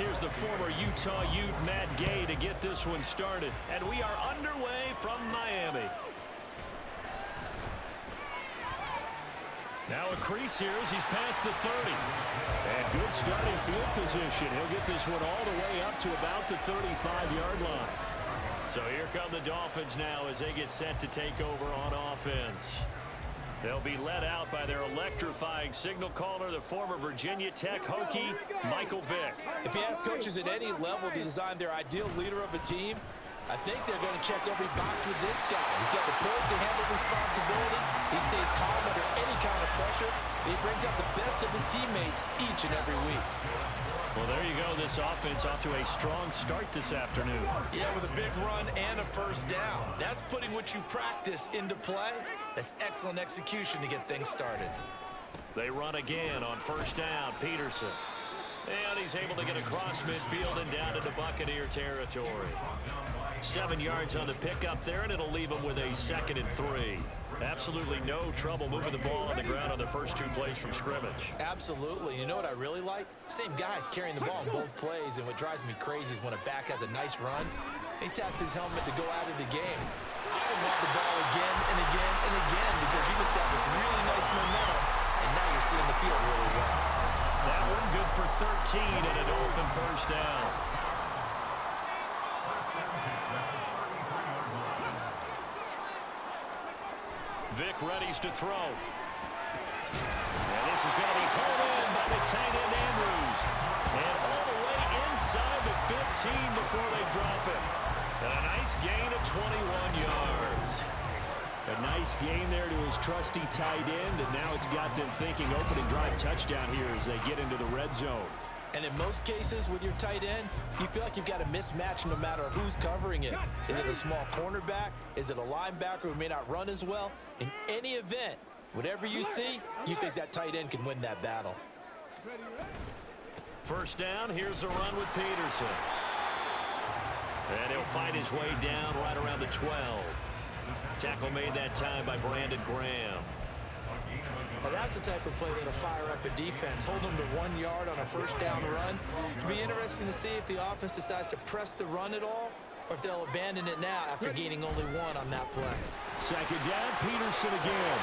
Here's the former Utah Ute, Matt Gay, to get this one started. And we are underway from Miami. Now a crease here as he's past the 30. And good starting field position. He'll get this one all the way up to about the 35-yard line. So here come the Dolphins now as they get set to take over on offense. They'll be led out by their electrifying signal caller, the former Virginia Tech Hokie, Michael Vick. If you ask coaches at any level to design their ideal leader of a team, I think they're going to check every box with this guy. He's got the poise to handle responsibility. He stays calm under any kind of pressure. And he brings out the best of his teammates each and every week. Well, there you go. This offense off to a strong start this afternoon. Yeah, with a big run and a first down. That's putting what you practice into play. That's excellent execution to get things started. They run again on first down. Peterson. And he's able to get across midfield and down into Buccaneer territory. 7 yards on the pickup there, and it'll leave him with a 2nd and 3. Absolutely no trouble moving the ball on the ground on the first 2 plays from scrimmage. Absolutely. You know what I really like? Same guy carrying the ball in both plays, and what drives me crazy is when a back has a nice run, he taps his helmet to go out of the game. I would want the ball again and again and again because you established really nice momentum, and now you're seeing the field really well. That one good for 13 and a Dolphin first down. Vick readies to throw. And this is going to be pulled in by the tight end Andrews. And all the way inside the 15 before they drop it. And a nice gain of 21 yards. A nice gain there to his trusty tight end, and now it's got them thinking opening drive touchdown here as they get into the red zone. And in most cases with your tight end, you feel like you've got a mismatch no matter who's covering it. Is it a small cornerback? Is it a linebacker who may not run as well? In any event, whatever you see, you think that tight end can win that battle. First down, here's a run with Peterson. And he'll find his way down right around the 12. Tackle made that time by Brandon Graham. Well, that's the type of play that'll fire up the defense. Hold them to 1 yard on a first down run. It'll be interesting to see if the offense decides to press the run at all or if they'll abandon it now after gaining only 1 on that play. Second down, Peterson again.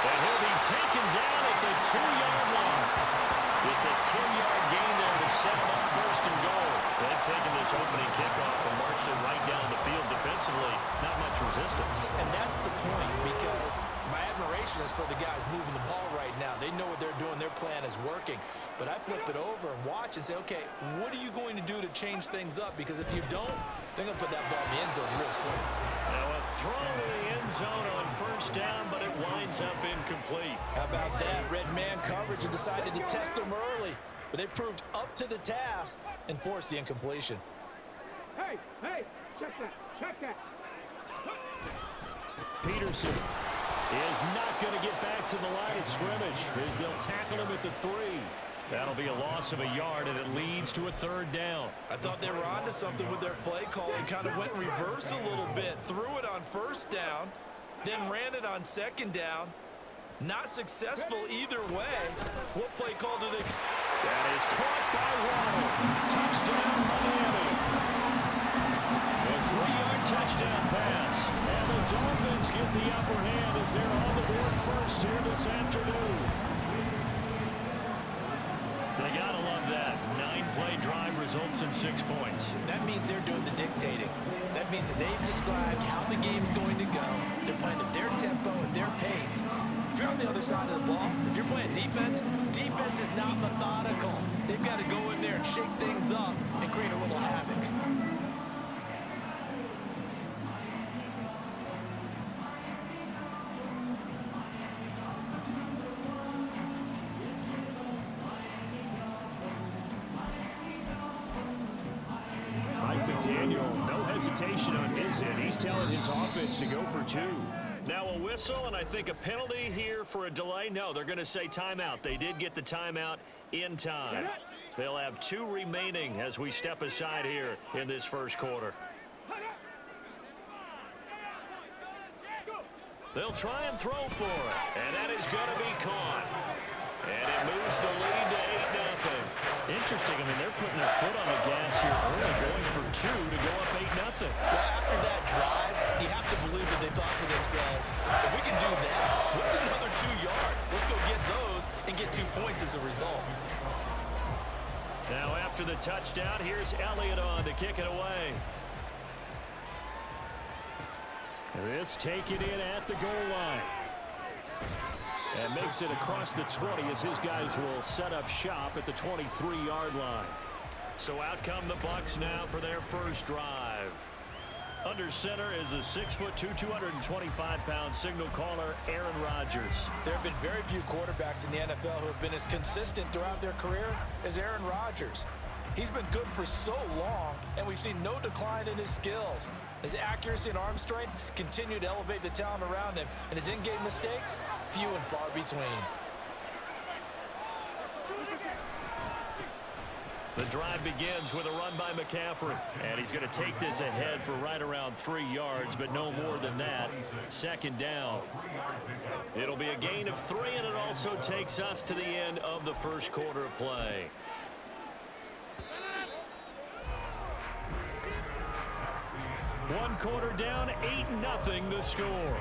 And he'll be taken down at the 2-yard line. It's a 10-yard gain there to set him up first and goal. They've taken this opening kickoff and marched it right down the field defensively. Not much resistance. And that's the point, because my admiration is for the guys moving the ball right now. They know what they're doing. Their plan is working. But I flip it over and watch and say, okay, what are you going to do to change things up? Because if you don't, they're going to put that ball in the end zone real soon. Now a throw to the end zone on first down, but it winds up incomplete. How about that? Red man coverage and decided to test them early. But they proved up to the task and forced the incompletion. Hey, check that. Peterson is not going to get back to the line of scrimmage as they'll tackle him at the 3. That'll be a loss of a yard, and it leads to a third down. I thought they were onto something with their play call and kind of went reverse a little bit. Threw it on first down, then ran it on second down. Not successful either way. What play call do they... That is caught by Waddle. Touchdown, Miami. A 3-yard touchdown pass. And the Dolphins get the upper hand as they're on the board first here this afternoon. They gotta love that. 9-play drive results in 6 points. That means they're doing the dictating. That means that they've described how the game's going to go. They're playing at their tempo and their pace. If you're on the other side of the ball, if you're playing defense, defense is not methodical. They've got to go in there and shake things up and create a little havoc. Mike McDaniel, no hesitation on his end. He's telling his offense to go for 2. Now a whistle, and I think a penalty here for a delay. No, they're going to say timeout. They did get the timeout in time. They'll have 2 remaining as we step aside here in this first quarter. They'll try and throw for it, and that is going to be caught. And it moves the lead to 8-0. Interesting. I mean, they're putting their foot on the gas here early, going for 2 to go up 8-0. Well, after that drive, you have to believe that they thought to themselves, if we can do that, what's another 2 yards? Let's go get those and get 2 points as a result. Now after the touchdown, here's Elliott on to kick it away. This taken in at the goal line. And makes it across the 20 as his guys will set up shop at the 23-yard line. So out come the Bucs now for their first drive. Under center is a 6'2", 225-pound signal caller, Aaron Rodgers. There have been very few quarterbacks in the NFL who have been as consistent throughout their career as Aaron Rodgers. He's been good for so long, and we've seen no decline in his skills. His accuracy and arm strength continue to elevate the talent around him, and his in-game mistakes, few and far between. The drive begins with a run by McCaffrey, and he's going to take this ahead for right around 3 yards, but no more than that. Second down. It'll be a gain of 3, and it also takes us to the end of the first quarter of play. One quarter down, 8-0 the score.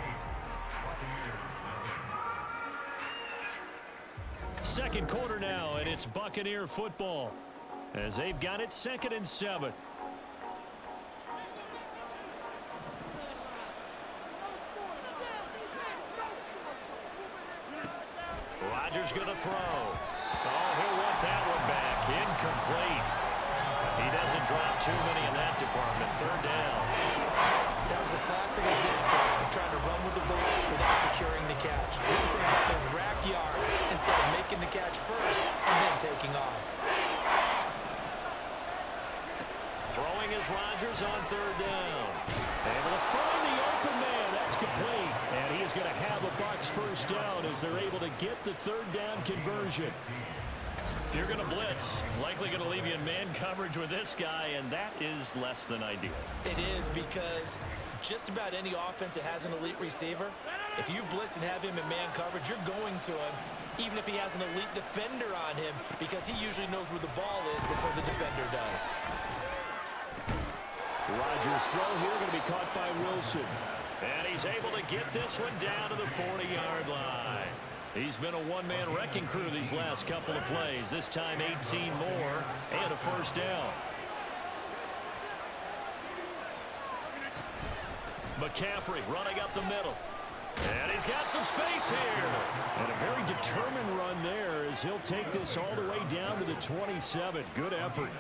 Second quarter now, and it's Buccaneer football as they've got it 2nd and 7. Rodgers going to throw. Oh, he'll want that one back. Incomplete. He doesn't drop too many in that department. Third down. That was a classic example of trying to run with the ball without securing the catch. He was thinking about those rack yards instead of making the catch first and then taking off. Throwing is Rodgers on third down. Able to find the open man. That's complete. And he is going to have a Bucs first down as they're able to get the third down conversion. If you're going to blitz, likely going to leave you in man coverage with this guy, and that is less than ideal. It is, because just about any offense that has an elite receiver, if you blitz and have him in man coverage, you're going to him, even if he has an elite defender on him, because he usually knows where the ball is before the defender does. Rodgers' throw here going to be caught by Wilson. And he's able to get this one down to the 40-yard line. He's been a one-man wrecking crew these last couple of plays. This time 18 more and a first down. McCaffrey running up the middle. And he's got some space here. And a very determined run there as he'll take this all the way down to the 27. Good effort.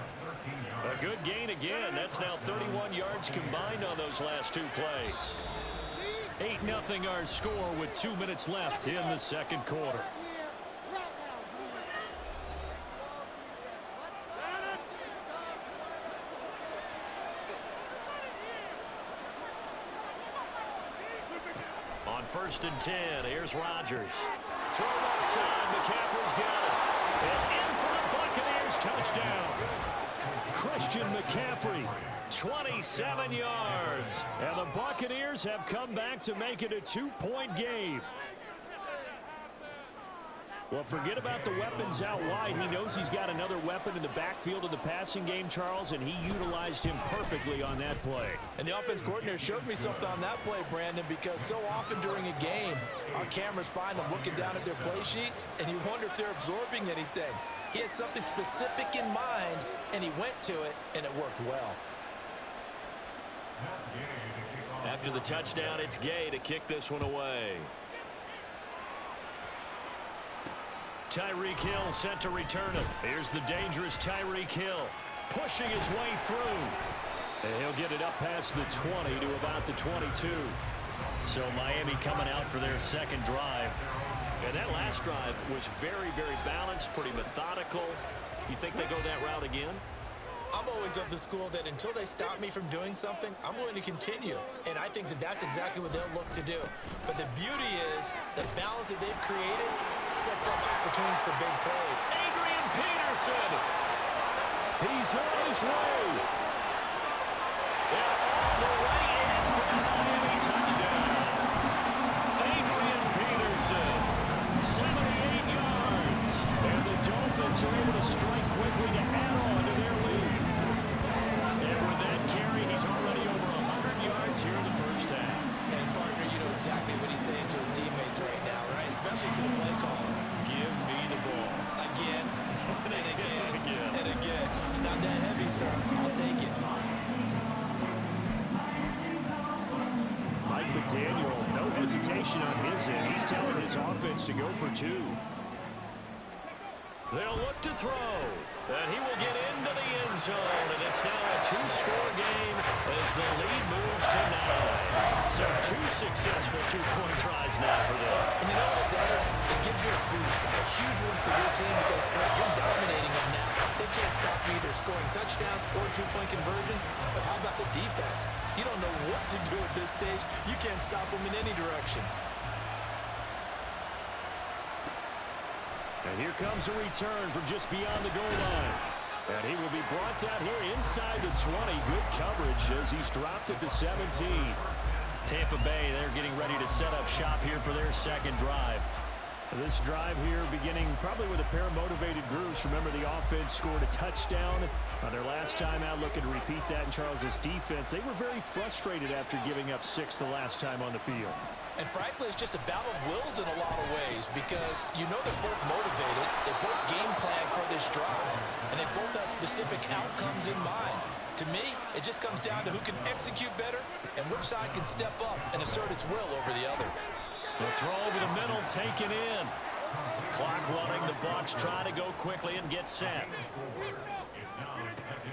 A good gain again. That's now 31 yards combined on those last 2 plays. 8-0 our score with 2 minutes left in the second quarter. On 1st and 10, here's Rodgers. Throw left side, McCaffrey's got it. And in for the Buccaneers, touchdown. Christian McCaffrey, 27 yards. And the Buccaneers have come back to make it a 2-point game. Well, forget about the weapons out wide. He knows he's got another weapon in the backfield of the passing game, Charles, and he utilized him perfectly on that play. And the offense coordinator showed me something on that play, Brandon, because so often during a game, our cameras find them looking down at their play sheets, and you wonder if they're absorbing anything. He had something specific in mind, and he went to it, and it worked well. After the touchdown, it's Gay to kick this one away. Tyreek Hill set to return it. Here's the dangerous Tyreek Hill pushing his way through. And he'll get it up past the 20 to about the 22. So Miami coming out for their second drive. And that last drive was very, very balanced, pretty methodical. You think they go that route again? I'm always of the school that until they stop me from doing something, I'm going to continue. And I think that that's exactly what they'll look to do. But the beauty is the balance that they've created sets up opportunities for big play. Adrian Peterson. He's on his way. And all the way in for the Miami touchdown. Adrian Peterson, 78 yards. And the Dolphins Giants are able to strike quickly to add on to their lead. And with that carry, he's already over 100 yards here in the first half. And, partner, you know exactly what he's saying to his teammates right now, right? Especially to the play caller. Give me the ball. Again, and again, and again. It's not that heavy, sir. I'll take it. Mike McDaniel, no hesitation on his end. He's telling his offense to go for 2. They'll look to throw, and he will get into the end zone, and it's now a 2-score game as the lead moves to 9. So 2 successful 2-point tries now for them. And you know what it does? It gives you a boost, a huge one for your team because hey, you're dominating them now. They can't stop you either scoring touchdowns or 2-point conversions, but how about the defense? You don't know what to do at this stage. You can't stop them in any direction. And here comes a return from just beyond the goal line. And he will be brought down here inside the 20. Good coverage as he's dropped at the 17. Tampa Bay, they're getting ready to set up shop here for their second drive. This drive here beginning probably with a pair of motivated groups. Remember, the offense scored a touchdown on their last time out, looking to repeat that in Charles's defense. They were very frustrated after giving up 6 the last time on the field. And frankly, it's just a battle of wills in a lot of ways because you know they're both motivated. They both game plan for this drive, and they both have specific outcomes in mind. To me, it just comes down to who can execute better and which side can step up and assert its will over the other. The throw over the middle taken in. Clock running. The Bucs try to go quickly and get set.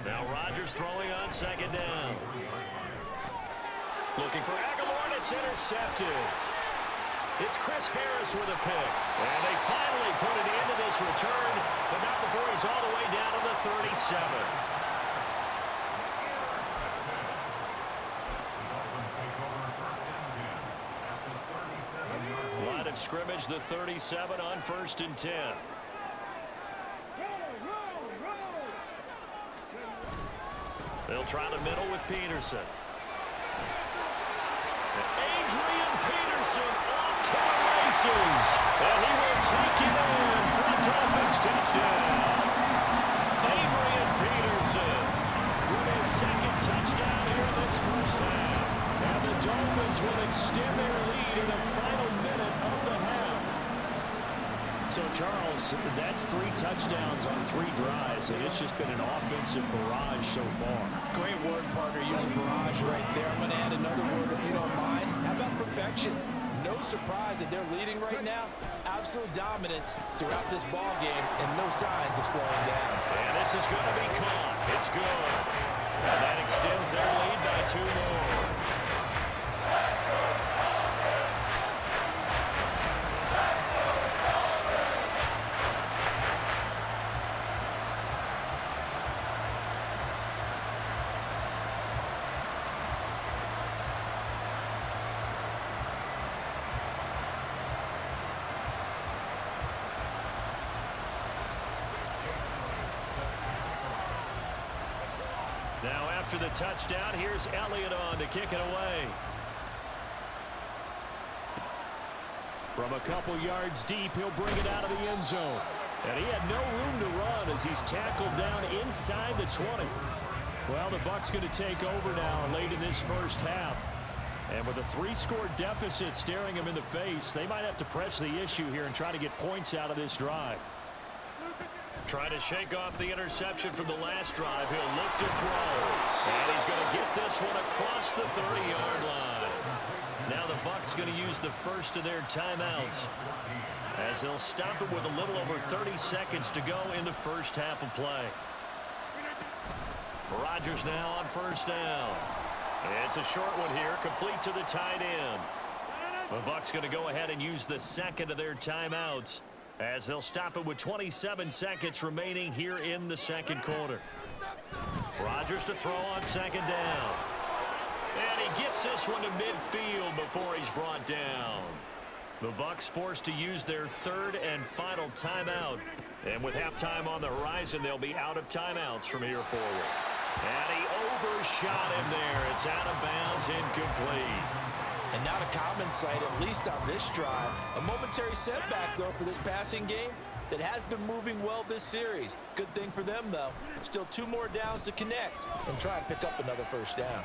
Now Rodgers throwing on second down. Looking for Aguilar, and it's intercepted. It's Chris Harris with a pick. And they finally put it into this return, but not before he's all the way down to the 37. Line of scrimmage, the 37 on 1st and 10. They'll try the middle with Peterson. Adrian Peterson off to the races. And he will take it in. Front offense touchdown. Adrian Peterson with his second touchdown here in this first half. And the Dolphins will extend their lead in the final minute of the half. So, Charles, that's 3 touchdowns on 3 drives, and it's just been an offensive barrage so far. Great word, partner, using barrage right there. I'm going to add another word if you don't mind. How about perfection? No surprise that they're leading right now. Absolute dominance throughout this ball game and no signs of slowing down. And this is going to be caught. It's good. And that extends their lead by 2 more. Now after the touchdown, here's Elliott on to kick it away. From a couple yards deep, he'll bring it out of the end zone. And he had no room to run as he's tackled down inside the 20. Well, the Bucs going to take over now late in this first half. And with a 3-score deficit staring him in the face, they might have to press the issue here and try to get points out of this drive. Trying to shake off the interception from the last drive. He'll look to throw. And he's going to get this one across the 30-yard line. Now the Bucs going to use the first of their timeouts as they'll stop it with a little over 30 seconds to go in the first half of play. Rodgers now on first down. It's a short one here, complete to the tight end. The Bucs going to go ahead and use the second of their timeouts as they'll stop it with 27 seconds remaining here in the second quarter. Rodgers to throw on second down. And he gets this one to midfield before he's brought down. The Bucs forced to use their third and final timeout. And with halftime on the horizon, they'll be out of timeouts from here forward. And he overshot him there. It's out of bounds, incomplete. And not a common sight, at least on this drive. A momentary setback, though, for this passing game. that has been moving well this series. Good thing for them, though. Still 2 more downs to connect and try and pick up another first down.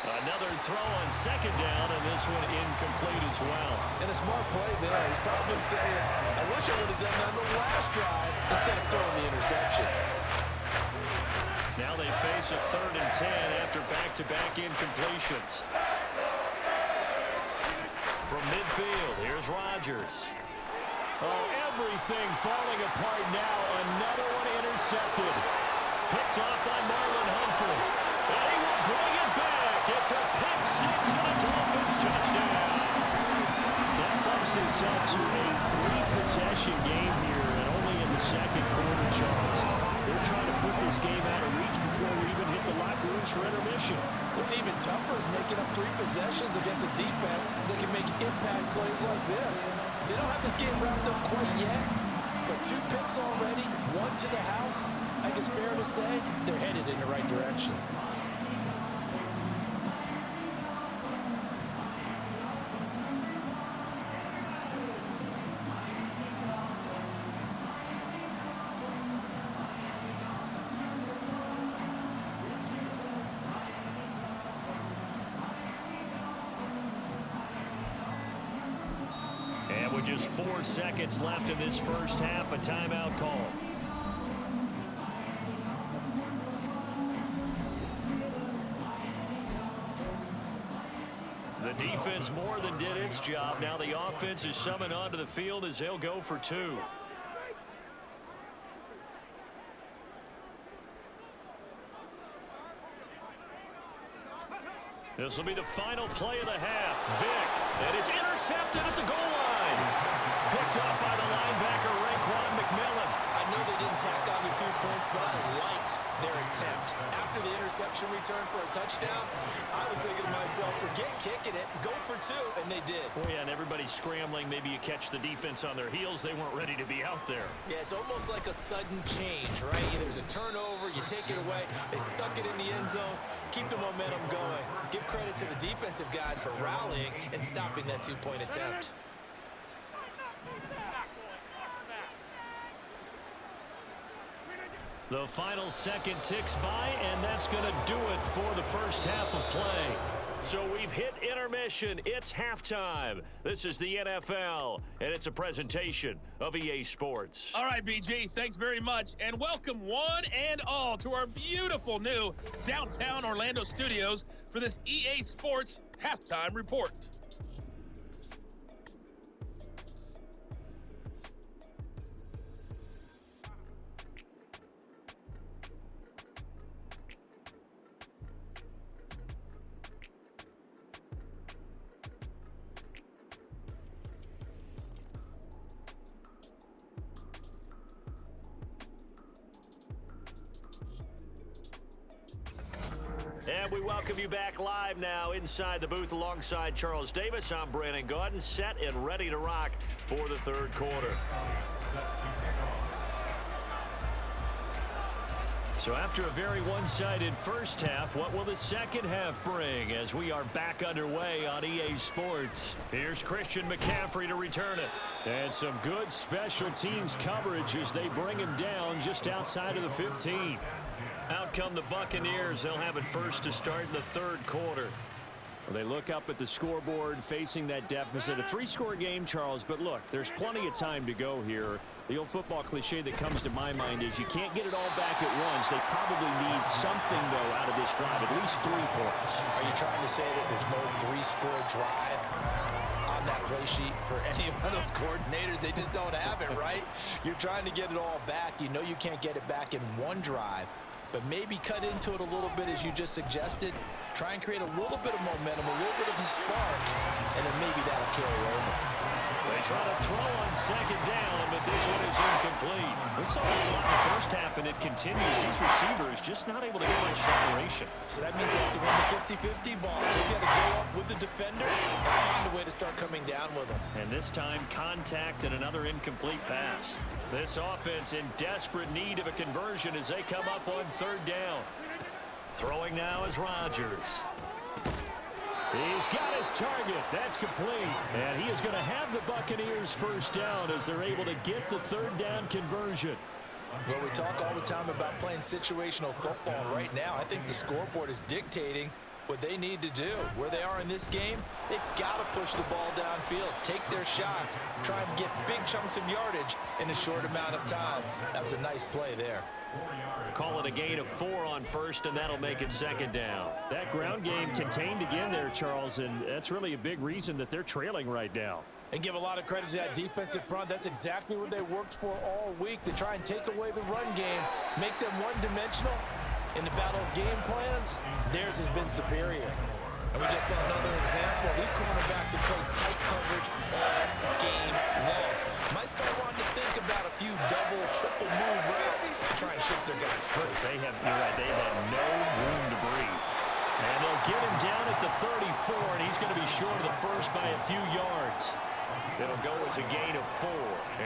Another throw on second down, and this one incomplete as well. And a smart play there. He's probably saying, I wish I would have done that on the last drive instead of throwing the interception. Now they face a 3rd and 10 after back-to-back incompletions. From midfield, here's Rodgers. Oh, everything falling apart now. Another one intercepted. Picked off by Marlon Humphrey. And he will bring it back. It's a pick 6 and a Dolphins touchdown. That bumps us up to a 3-possession game here, and only in the second quarter, Charles. They're trying to put this game out of reach before we even hit the locker rooms for intermission. What's even tougher is making up 3 possessions against a defense that can make impact plays like this. They don't have this game wrapped up quite yet, but 2 picks already, 1 to the house. I think it's fair to say they're headed in the right direction. And with just 4 seconds left in this first half, a timeout call. The defense more than did its job. Now the offense is summoned onto the field as they'll go for 2. This will be the final play of the half. Vick, and it's intercepted at the goal line. Picked up by the linebacker, Raekwon McMillan. I know they didn't tack on the 2 points, but I liked their attempt. After the interception return for a touchdown, I was thinking to myself, forget kicking it, go for 2, and they did. Oh, yeah, and everybody's scrambling. Maybe you catch the defense on their heels. They weren't ready to be out there. Yeah, it's almost like a sudden change, right? There's a turnover, you take it away, they stuck it in the end zone, keep the momentum going. Give credit to the defensive guys for rallying and stopping that 2-point attempt. The final second ticks by, and that's going to do it for the first half of play. So we've hit intermission. It's halftime. This is the NFL, and it's a presentation of EA Sports. All right, BG, thanks very much, and welcome one and all to our beautiful new downtown Orlando studios for this EA Sports halftime report. And we welcome you back live now inside the booth alongside Charles Davis. I'm Brandon Gaudin, set and ready to rock for the third quarter. So after a very one-sided first half, what will the second half bring as we are back underway on EA Sports? Here's Christian McCaffrey to return it. And some good special teams coverage as they bring him down just outside of the 15. Out come the Buccaneers. They'll have it first to start in the third quarter. Well, they look up at the scoreboard facing that deficit. A 3-score game, Charles, but look, there's plenty of time to go here. The old football cliche that comes to my mind is you can't get it all back at once. They probably need something, though, out of this drive, at least 3 points. Are you trying to say that there's no 3-score drive on that play sheet for any one of those coordinators? They just don't have it, right? You're trying to get it all back. You know you can't get it back in one drive. But maybe cut into it a little bit as you just suggested. Try and create a little bit of momentum, a little bit of a spark, and then maybe that'll carry over. They try to throw on second down, but this one is incomplete. We saw this a lot in the first half, and it continues. These receivers just not able to get much separation. So that means they have to run the 50-50 balls. They've got to go up with the defender and find a way to start coming down with them. And this time, contact and another incomplete pass. This offense in desperate need of a conversion as they come up on third down. Throwing now is Rodgers. He's got his target. That's complete. And he is going to have the Buccaneers first down as they're able to get the third down conversion. Well, we talk all the time about playing situational football. Right now, I think the scoreboard is dictating what they need to do. Where they are in this game, they've got to push the ball downfield, take their shots, try and get big chunks of yardage in a short amount of time. That was a nice play there. Call it a gain of 4 on first, and that'll make it second down. That ground game contained again there, Charles, and that's really a big reason that they're trailing right now. And give a lot of credit to that defensive front. That's exactly what they worked for all week, to try and take away the run game, make them one-dimensional. In the battle of game plans, theirs has been superior. And we just saw another example. These cornerbacks have played tight coverage all game long. Might start wanting to think about a few double, triple move routes to try and ship their guys first. You're right, they had no room to breathe. And they'll get him down at the 34, and he's going to be short of the first by a few yards. It'll go as a gain of 4,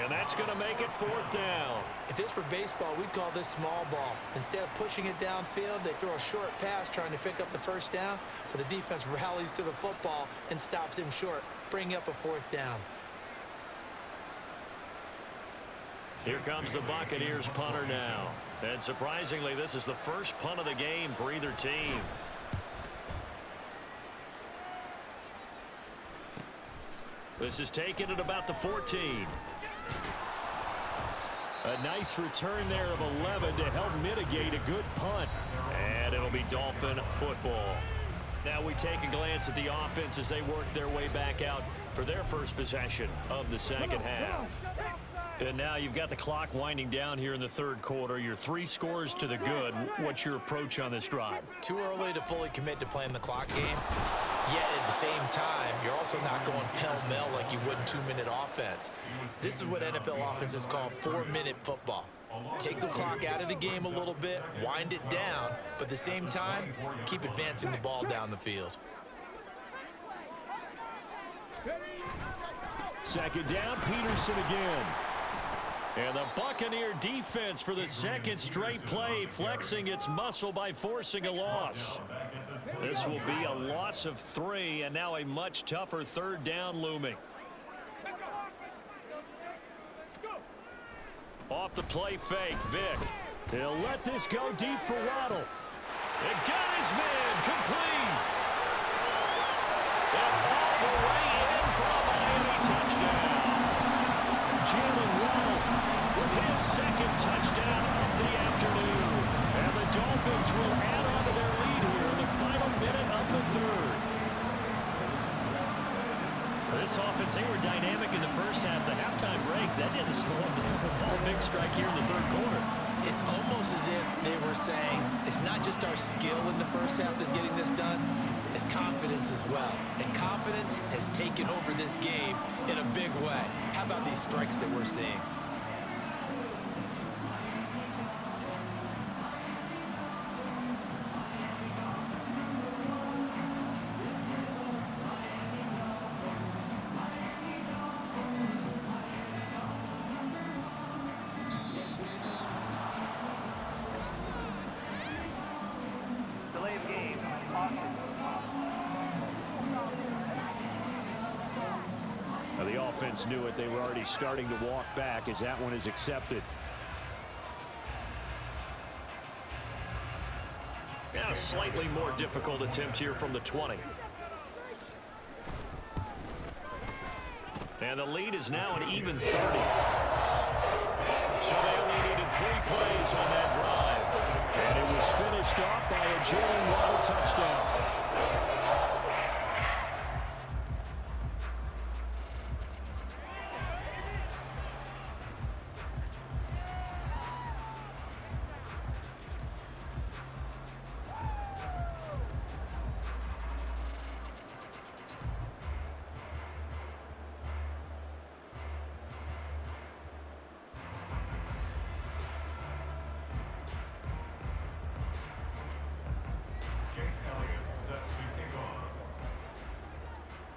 and that's going to make it fourth down. If this were baseball, we'd call this small ball. Instead of pushing it downfield, they throw a short pass trying to pick up the first down, but the defense rallies to the football and stops him short, bringing up a fourth down. Here comes the Buccaneers punter now. And surprisingly, this is the first punt of the game for either team. This is taken at about the 14. A nice return there of 11 to help mitigate a good punt. And it'll be Dolphin football. Now we take a glance at the offense as they work their way back out for their first possession of the second half. And now you've got the clock winding down here in the third quarter. You're 3 scores to the good. What's your approach on this drive? Too early to fully commit to playing the clock game. Yet at the same time, you're also not going pell-mell like you would in 2-minute offense. This is what NFL offenses call 4-minute football. Take the clock out of the game a little bit, wind it down, but at the same time, keep advancing the ball down the field. Second down, Peterson again. And the Buccaneer defense for the second straight play, flexing its muscle by forcing a loss. This will be a loss of 3, and now a much tougher third down looming. Off the play fake, Vic. He'll let this go deep for Waddle. It got his man complete. And all the way in for a Miami touchdown. Jalen Waddle with his second touchdown of the afternoon. And the Dolphins will add on to their lead here in the final minute of the third. This offense, they were dynamic in the first half. The halftime break, that didn't slow them down. The ball big strike here in the third quarter. It's almost as if they were saying, it's not just our skill in the first half that's getting this done, it's confidence as well. And confidence has taken over this game in a big way. How about these strikes that we're seeing? The offense knew it. They were already starting to walk back as that one is accepted. Yeah, a slightly more difficult attempt here from the 20. And the lead is now an even 30. So they only needed 3 plays on that drive. And it was finished off by a Jalen Waddle touchdown.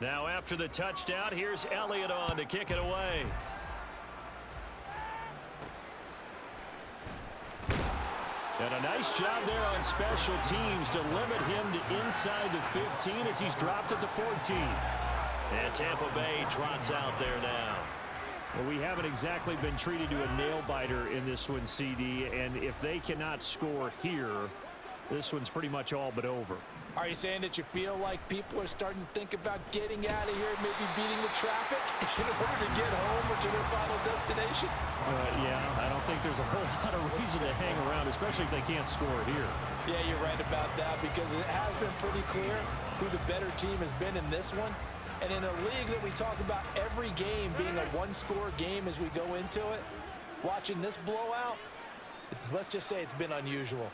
Now after the touchdown, here's Elliott on to kick it away. And a nice job there on special teams to limit him to inside the 15 as he's dropped at the 14. And Tampa Bay trots out there now. Well, we haven't exactly been treated to a nail-biter in this one, CD, and if they cannot score here, this one's pretty much all but over. Are you saying that you feel like people are starting to think about getting out of here, maybe beating the traffic in order to get home or to their final destination? Yeah, I don't think there's a whole lot of reason to hang around, especially if they can't score here. Yeah, you're right about that because it has been pretty clear who the better team has been in this one. And in a league that we talk about every game being a one-score game as we go into it, watching this blowout, let's just say it's been unusual.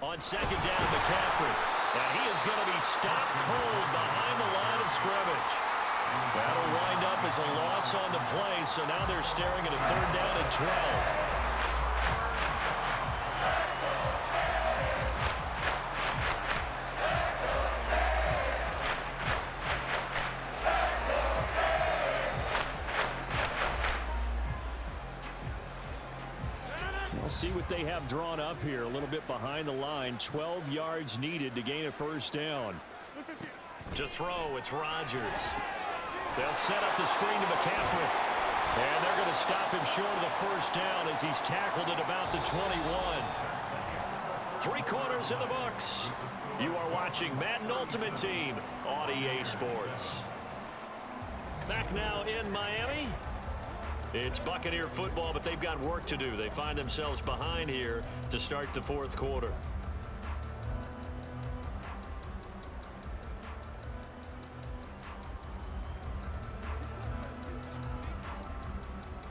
On second down, McCaffrey. And he is going to be stopped cold behind the line of scrimmage. That'll wind up as a loss on the play, so now they're staring at a third down and 12. We'll see what they have drawn up here. A little bit behind the line. 12 yards needed to gain a first down. To throw, it's Rodgers. They'll set up the screen to McCaffrey. And they're going to stop him short of the first down as he's tackled at about the 21. 3 quarters in the books. You are watching Madden Ultimate Team on EA Sports. Back now in Miami. It's Buccaneer football, but they've got work to do. They find themselves behind here to start the fourth quarter.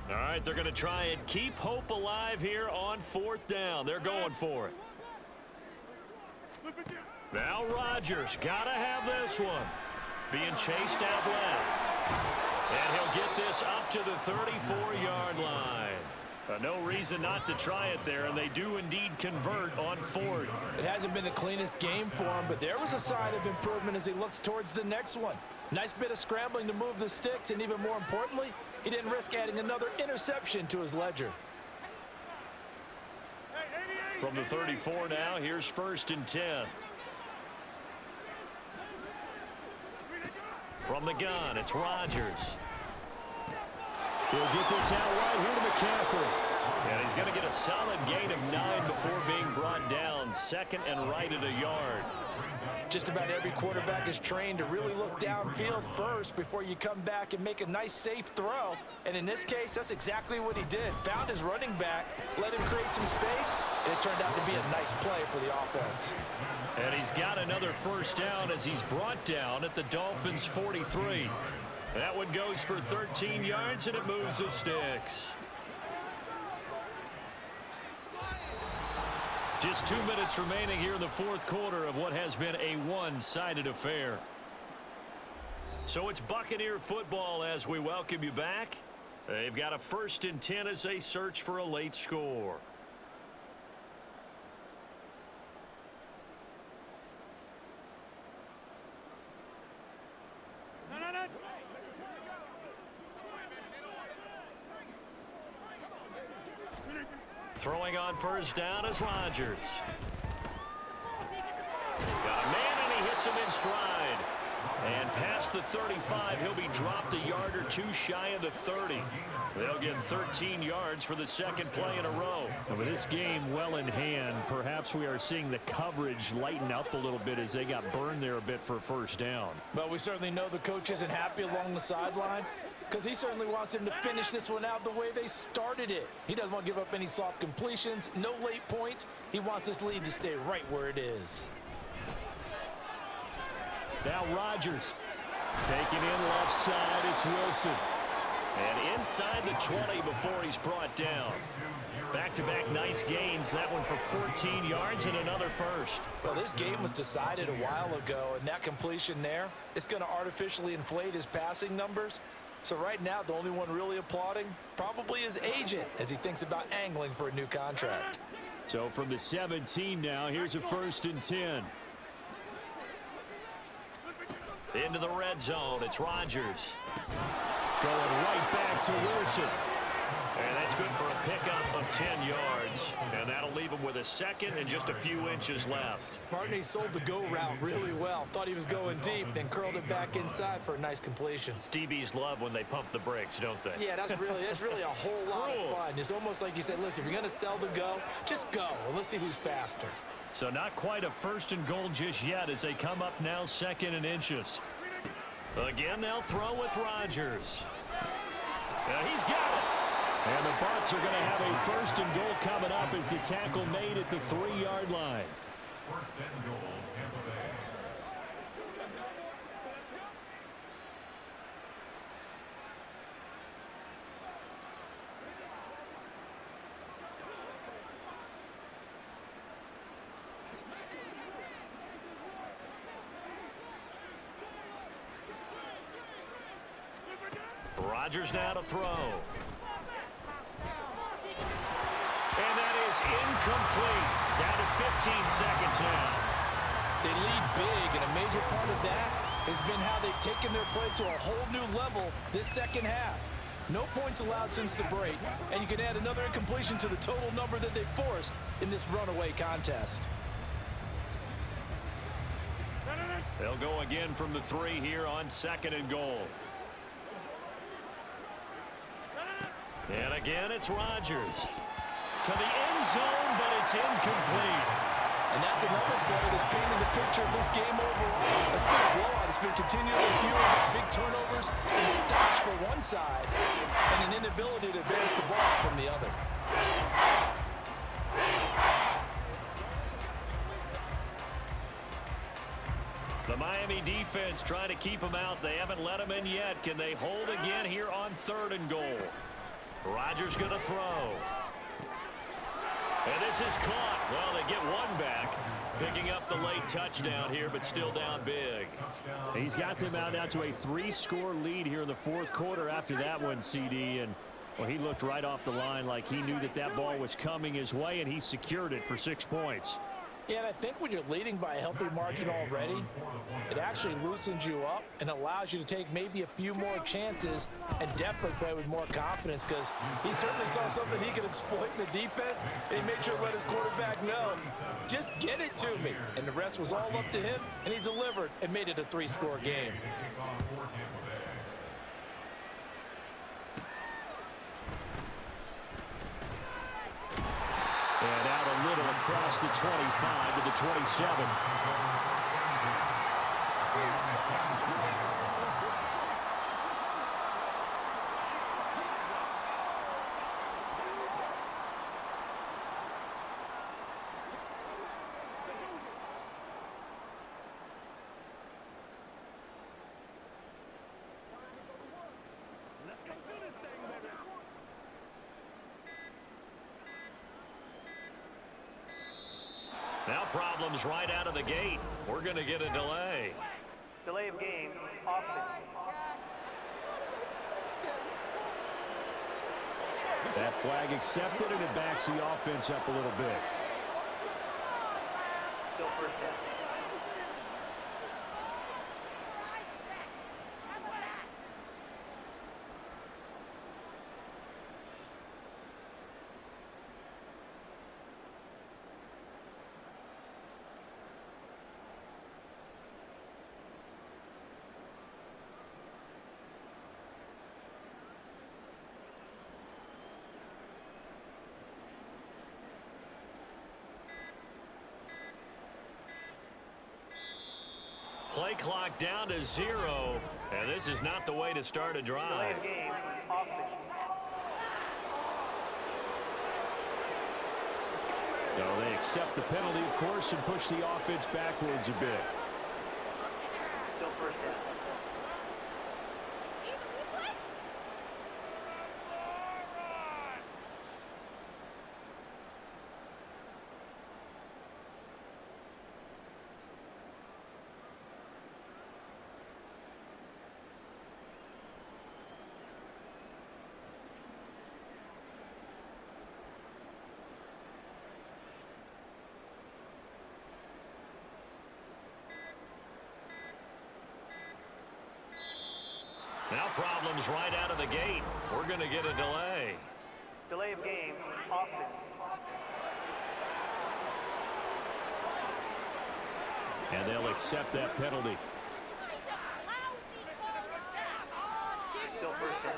All right, they're going to try and keep hope alive here on fourth down. They're going for it. Now Rodgers got to have this one. Being chased out left. And he'll get this up to the 34-yard line. No reason not to try it there, and they do indeed convert on fourth. It hasn't been the cleanest game for him, but there was a sign of improvement as he looks towards the next one. Nice bit of scrambling to move the sticks, and even more importantly, he didn't risk adding another interception to his ledger. From the 34 now, here's 1st and 10. From the gun, it's Rodgers. He'll get this out wide here to McCaffrey. And he's going to get a solid gain of 9 before being brought down. Second and right at a yard. Just about every quarterback is trained to really look downfield first before you come back and make a nice, safe throw. And in this case, that's exactly what he did. Found his running back, let him create some space, and it turned out to be a nice play for the offense. And he's got another first down as he's brought down at the Dolphins' 43. That one goes for 13 yards, and it moves the sticks. Just 2 minutes remaining here in the fourth quarter of what has been a one-sided affair. So it's Buccaneer football as we welcome you back. They've got a 1st and 10 as they search for a late score. Throwing on first down is Rodgers. Got a man, and he hits him in stride. And past the 35, he'll be dropped a yard or 2 shy of the 30. They'll get 13 yards for the second play in a row. And with this game well in hand, perhaps we are seeing the coverage lighten up a little bit as they got burned there a bit for a first down. But we certainly know the coach isn't happy along the sideline, because he certainly wants him to finish this one out the way they started it. He doesn't want to give up any soft completions, no late points. He wants this lead to stay right where it is. Now Rodgers taking in left side. It's Wilson. And inside the 20 before he's brought down. Back-to-back nice gains. That one for 14 yards and another first. Well, this game was decided a while ago, and that completion there is going to artificially inflate his passing numbers. So right now, the only one really applauding probably his agent as he thinks about angling for a new contract. So from the 17 now, here's a 1st and 10. Into the red zone, it's Rodgers. Going right back to Wilson. And that's good for a pickup of 10 yards. And that'll leave him with a second and just a few inches left. Partner, he sold the go route really well. Thought he was going deep, then curled it back inside for a nice completion. DBs love when they pump the brakes, don't they? Yeah, that's really a whole lot of fun. It's almost like you said, listen, if you're going to sell the go, just go. And let's see who's faster. So not quite a first and goal just yet as they come up now 2nd and inches. Again, they'll throw with Rodgers. He's got it. And the Bucs are going to have a 1st and goal coming up as the tackle made at the 3-yard line. 1st and goal, Tampa Bay. Rodgers now to throw. And that is incomplete. Down to 15 seconds now. They lead big, and a major part of that has been how they've taken their play to a whole new level this second half. No points allowed since the break, and you can add another incompletion to the total number that they forced in this runaway contest. They'll go again from the 3 here on 2nd and goal. And again, it's Rodgers. To the end zone, but it's incomplete. And that's another play that's painted the picture of this game overall. It's been a blowout. It's been continually fueled by big turnovers and stops for one side and an inability to advance the ball from the other. The Miami defense trying to keep them out. They haven't let them in yet. Can they hold again here on 3rd and goal? Rodgers going to throw. And this is caught. Well, they get one back. Picking up the late touchdown here, but still down big. He's got them out now to a 3-score lead here in the 4th quarter after that one, CD. And, well, he looked right off the line like he knew that that ball was coming his way, and he secured it for 6 points. Yeah, and I think when you're leading by a healthy margin already, it actually loosens you up and allows you to take maybe a few more chances and definitely play with more confidence because he certainly saw something he could exploit in the defense, and he made sure to let his quarterback know, just get it to me. And the rest was all up to him, and he delivered and made it a 3-score game. And out a little across the 25 to the 27. Now problems right out of the gate. We're going to get a delay. Delay of game, offense. That flag accepted, and it backs the offense up a little bit. Still 1st down. Play clock down to 0, and this is not the way to start a drive. Delay of game, offense. No, they accept the penalty, of course, and push the offense backwards a bit. Still 1st down. Now problems right out of the gate. We're going to get a delay. Delay of game, offense. And they'll accept that penalty. Still first down.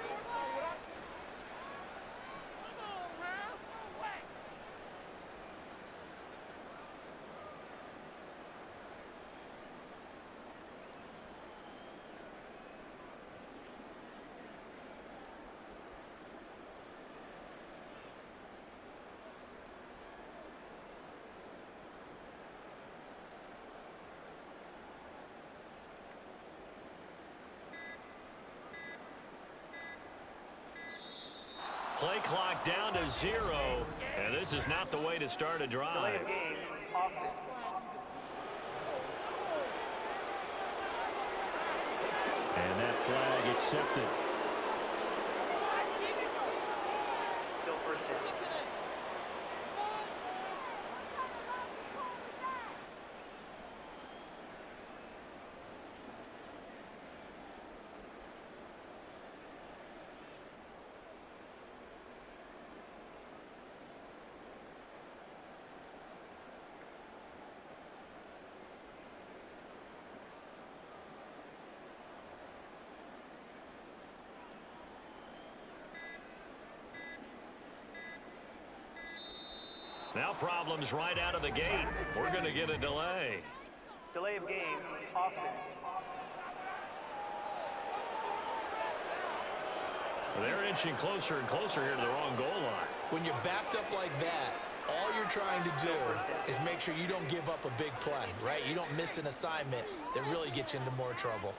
Play clock down to 0, and this is not the way to start a Delay drive. of game, offense. And that flag accepted. Still first down. Now problems right out of the gate. We're going to get a delay. Delay of game, offense. They're inching closer and closer here to the wrong goal line. When you're backed up like that, all you're trying to do is make sure you don't give up a big play, right? You don't miss an assignment that really gets you into more trouble.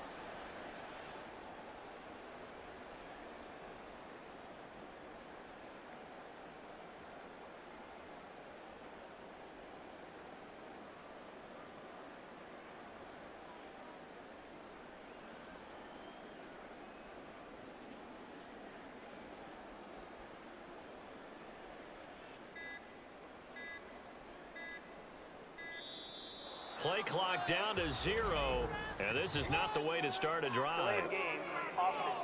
Play clock down to 0, and this is not the way to start a Delay drive. of game, offense.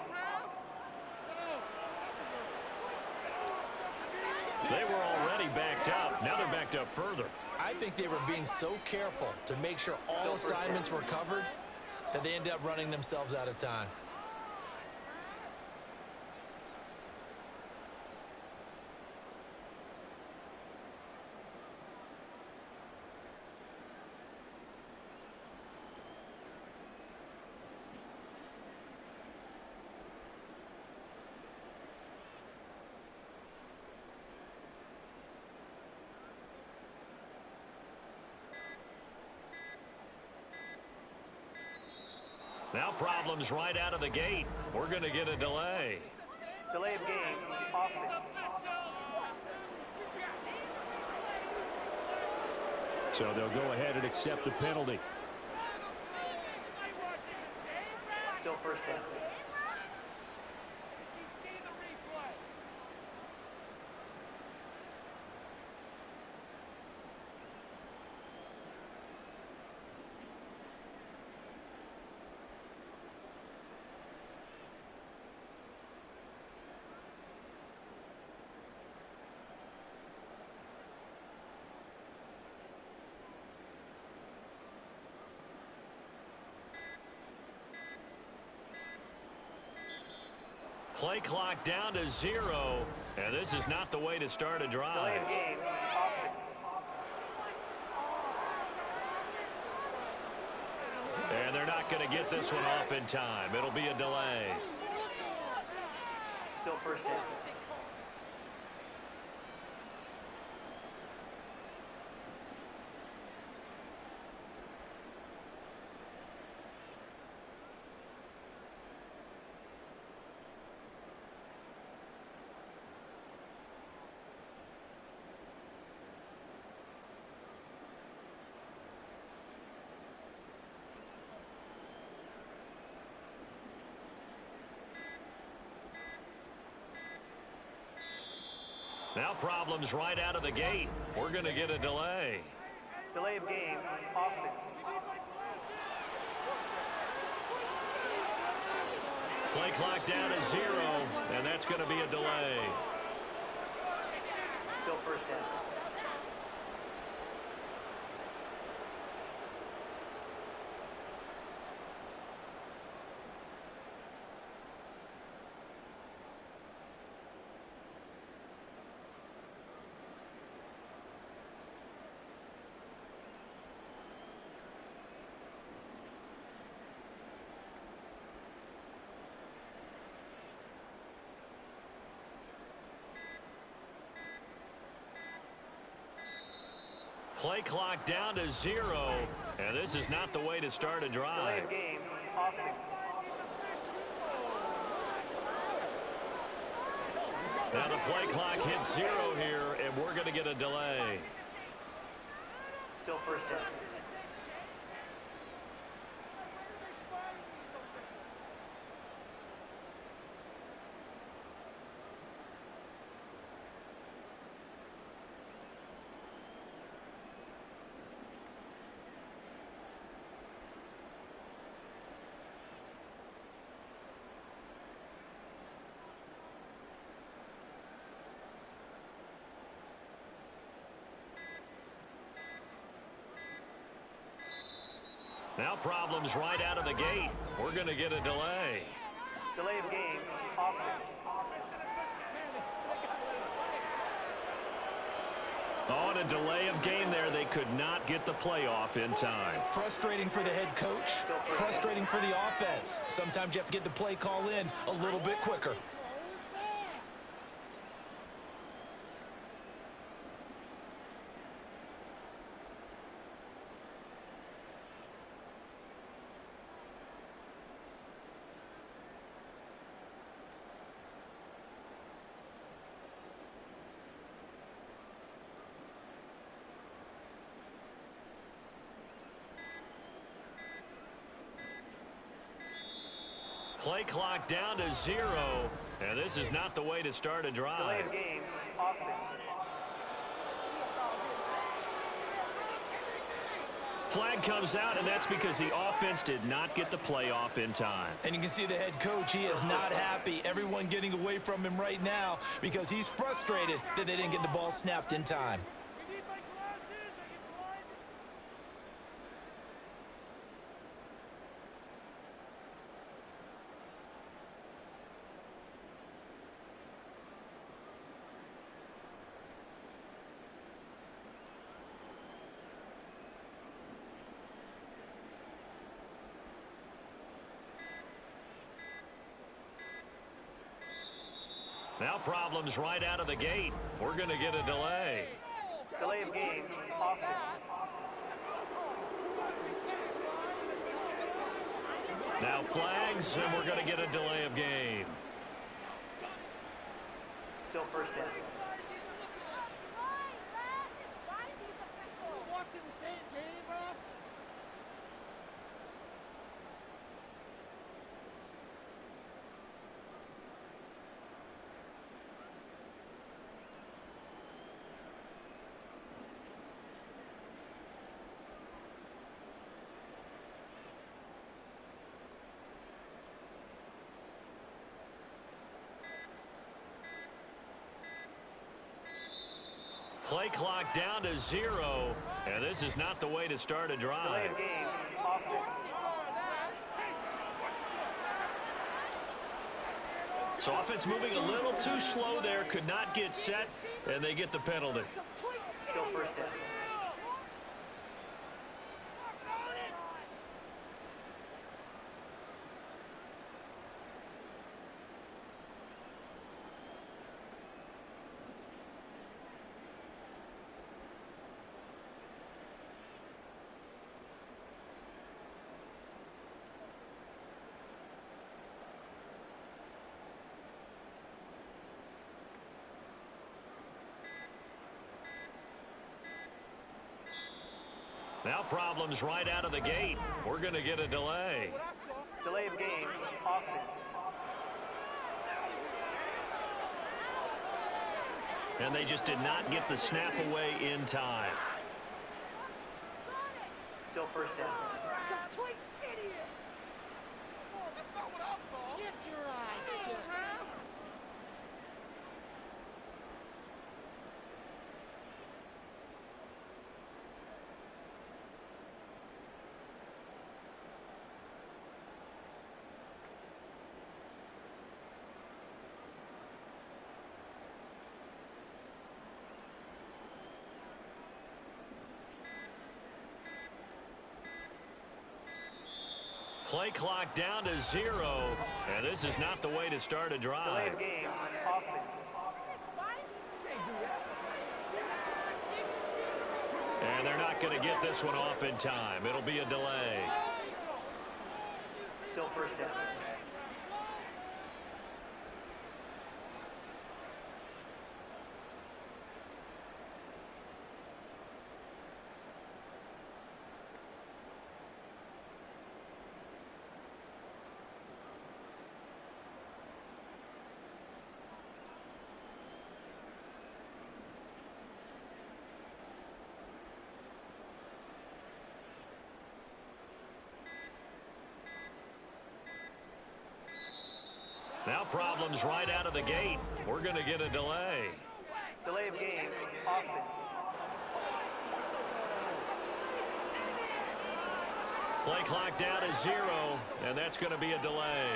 They were already backed up. Now they're backed up further. I think they were being so careful to make sure all assignments were covered that they ended up running themselves out of time. Now problems right out of the gate. We're going to get a delay. Delay of game, offense. So they'll go ahead and accept the penalty. Still first down. Play clock down to 0, and this is not the way to start a Delay drive. of game, offense. And they're not going to get this one off in time. It'll be a delay. Still first down. Now problems right out of the gate. We're going to get a delay. Delay of game, offense. Play clock down to 0, and that's going to be a delay. first down. Play clock down to 0, and this is not the way to start a Delay drive. of game, offense. Now the play clock hits 0 here, and we're going to get a delay. Still first down. Now problems right out of the gate. We're going to get a delay. Delay of game, offense. On a delay of game there, they could not get the playoff in time. Frustrating for the head coach. Frustrating for the offense. Sometimes you have to get the play call in a little bit quicker. Play clock down to 0, and this is not the way to start a Delay drive. of game, offense. Flag comes out, and that's because the offense did not get the playoff in time. And you can see the head coach, he is not happy. Everyone getting away from him right now because he's frustrated that they didn't get the ball snapped in time. Now problems right out of the gate. We're going to get a delay. Delay of game, offense. Now flags, and we're going to get a delay of game. Still first down. Play clock down to 0, and this is not the way to start a Delay drive. of game, offense. So offense moving a little too slow there, could not get set, and they get the penalty. Still first down. Now problems right out of the gate. We're going to get a delay. Delay of game, offense. And they just did not get the snap away in time. Still first down. Complete idiot! Come on, that's not what I saw. Get your eyes checked. Play clock down to 0, and this is not the way to start a Delay drive. of game, offense. And they're not going to get this one off in time. It'll be a delay. Still first down. Now problems right out of the gate. We're going to get a delay. Delay of game, offense. Play clock down to 0, and that's going to be a delay.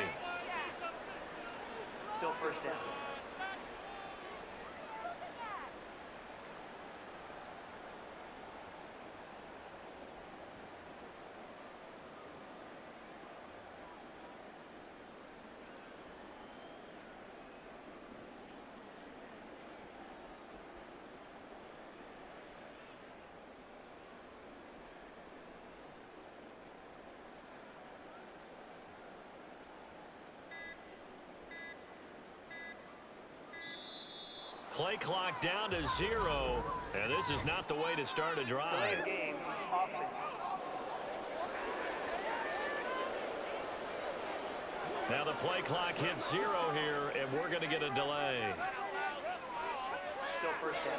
Still first down. Play clock down to 0, and this is not the way to start a Delay drive. of game, offense. Now the play clock hits 0 here, and we're going to get a delay. Still first down.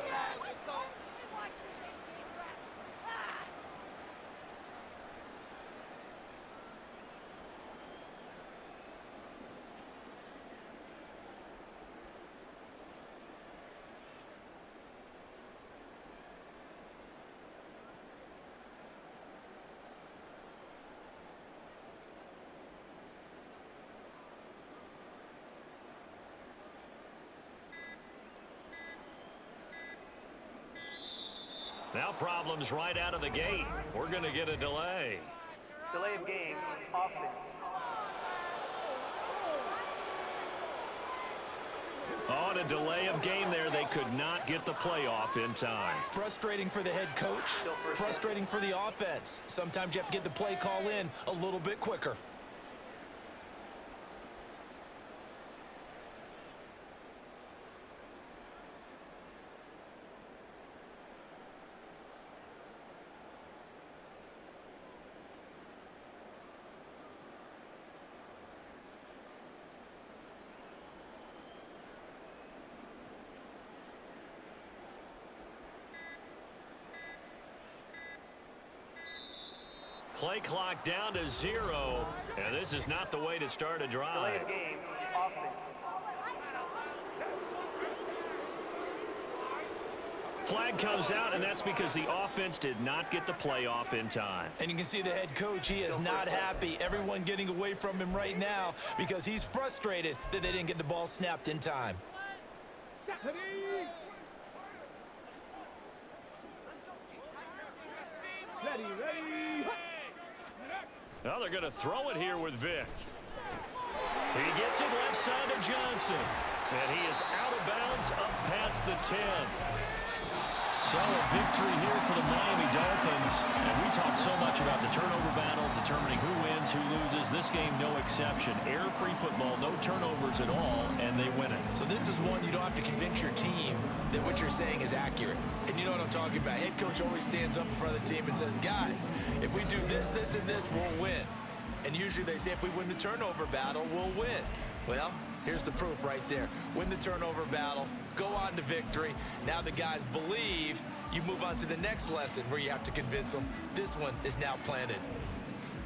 Now problems right out of the gate. We're going to get a delay. Delay of game, offense. On a delay of game there, they could not get the playoff in time. Frustrating for the head coach, frustrating for the offense. Sometimes you have to get the play call in a little bit quicker. Play clock down to 0, and this is not the way to start a Delay drive. of game, offense. Flag comes out, and that's because the offense did not get the playoff in time. And you can see the head coach, he is not happy. Everyone getting away from him right now because he's frustrated that they didn't get the ball snapped in time. Now they're going to throw it here with Vic. He gets it left side of Johnson. And he is out of bounds up past the 10. So a victory here for the Miami Dolphins. And we talk so much about the turnover battle, determining who wins, who loses. This game, no exception. Error-free football, no turnovers at all, and they win it. So this is one you don't have to convince your team that what you're saying is accurate. And you know what I'm talking about. Head coach always stands up in front of the team and says, guys, if we do this, this, and this, we'll win. And usually they say if we win the turnover battle, we'll win. Well, here's the proof right there. Win the turnover battle, go on to victory. Now the guys believe. You move on to the next lesson where you have to convince them. This one is now planted.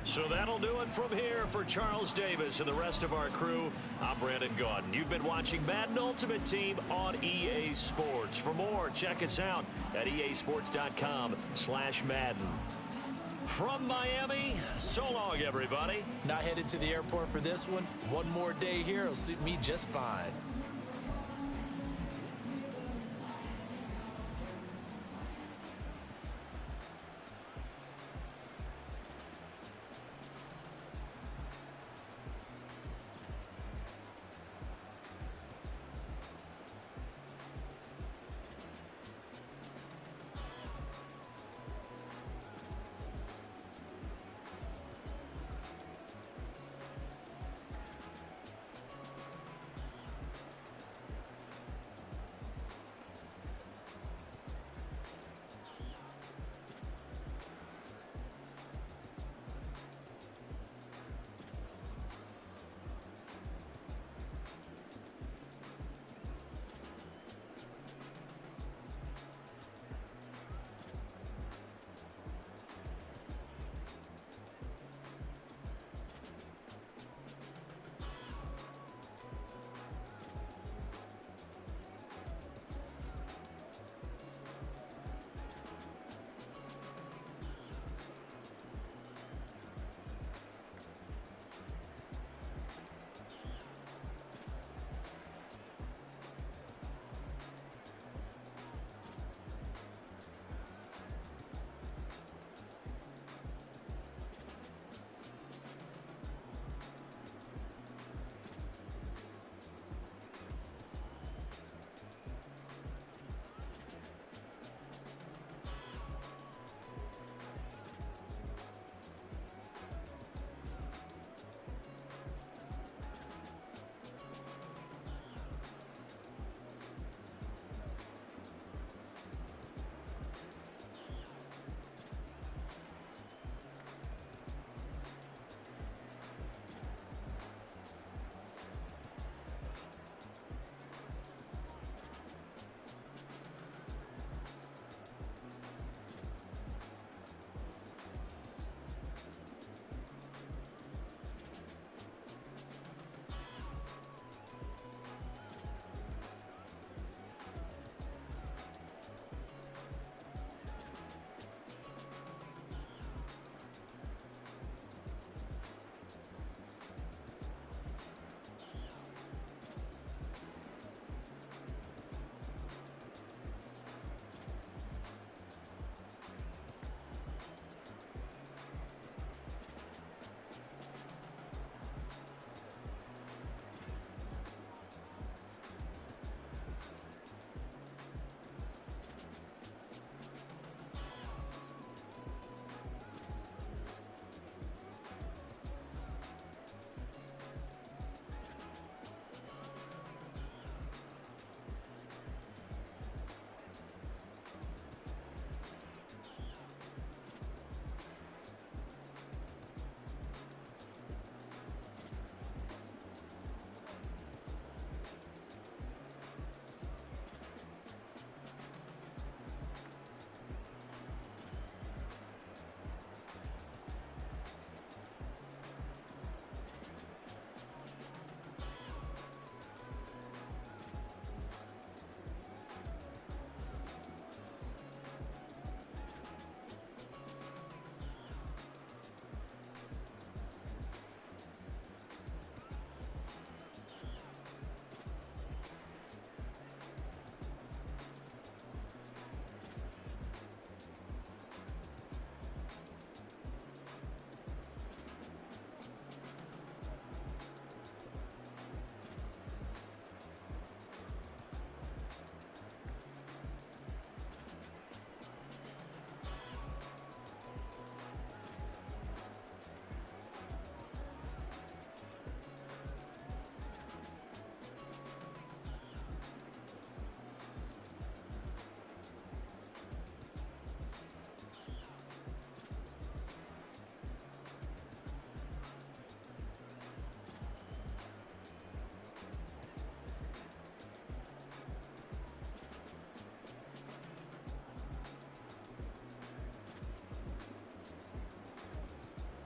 So that'll do it from here for Charles Davis and the rest of our crew. I'm Brandon Gaudin. You've been watching Madden Ultimate Team on EA Sports. For more, check us out at easports.com/Madden. From Miami, so long, everybody. Not headed to the airport for this one. One more day here will suit me just fine.